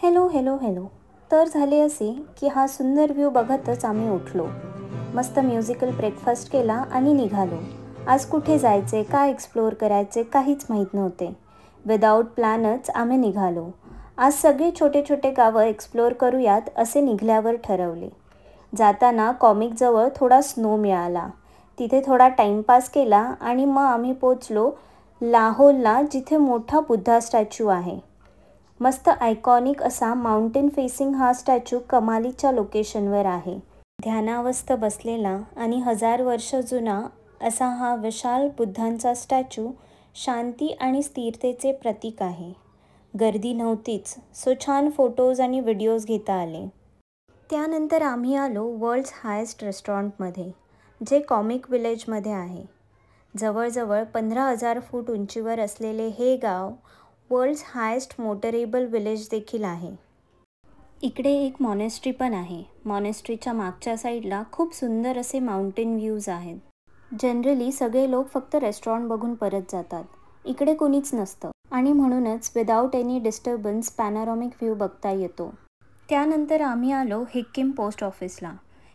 Hello hello hello. तर झाले असे की हा सुंदर व्ह्यू बघतच आम्ही उठलो. मस्त म्युझिकल ब्रेकफास्ट केला आणि निघालो. आज कुठे जायचे, काय एक्सप्लोअर करायचे काहीच माहीत नव्हते. विदाऊट प्लॅनच आम्ही निघालो. आज सगळे छोटे छोटे गावं एक्सप्लोअर करूयात असे निघाल्यावर ठरवले. जाताना कॉमिकजवळ थोडा स्नो मिळाला. तिथे थोडा टाईमपास केला आणि मग आम्ही पोचलो लाहोलला, जिथे मोठा बुद्धा स्टॅच्यू आहे. मस्त आयकॉनिक असा माउंटेन फेसिंग हा स्टॅच्यू कमालीच्या लोकेशनवर आहे. ध्यानावस्थ बसलेला आणि 1000 वर्ष जुना असा हा विशाल बुद्धांचा स्टॅच्यू शांती आणि स्थिरतेचे प्रतीक आहे. गर्दी नव्हतीच, सो छान फोटोज आणि व्हिडिओज घेता आले. त्यानंतर आम्ही आलो वर्ल्ड्स हायेस्ट रेस्टॉरंटमध्ये, जे कॉमिक विलेजमध्ये आहे. जवळजवळ 15,000 फूट उंचीवर असलेले हे गाव वर्ल्ड्स हायेस्ट मोटरेबल विलेज देखील आहे. इकडे एक मॉनेस्ट्री पण आहे. मॉनेस्ट्रीच्या मागच्या साईडला खूप सुंदर असे माउंटेन व्ह्यूज आहेत. जनरली सगळे लोक फक्त रेस्टॉरंट बघून परत जातात. इकडे कोणीच नसतं आणि म्हणूनच विदाऊट एनी डिस्टर्बन्स पॅनोरामिक व्ह्यू बघता येतो. त्यानंतर आम्ही आलो हिक्किम पोस्ट ऑफिसला.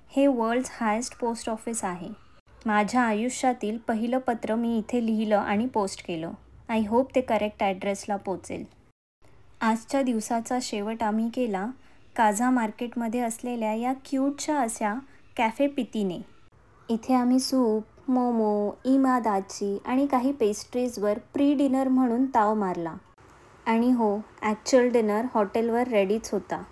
हे वर्ल्ड्स हायेस्ट पोस्ट ऑफिस आहे. माझ्या आयुष्यातील पहिलं पत्र मी इथे लिहिलं आणि पोस्ट केलं. आय होप ते करेक्ट ॲड्रेसला पोचेल. आजच्या दिवसाचा शेवट आम्ही केला काझा मार्केटमध्ये असलेल्या या क्यूटच्या अशा कॅफे पितीने. इथे आम्ही सूप, मोमो, इमादाची आणि काही पेस्ट्रीजवर डिनर म्हणून ताव मारला. आणि हो, ॲक्च्युअल डिनर हॉटेलवर रेडीच होता.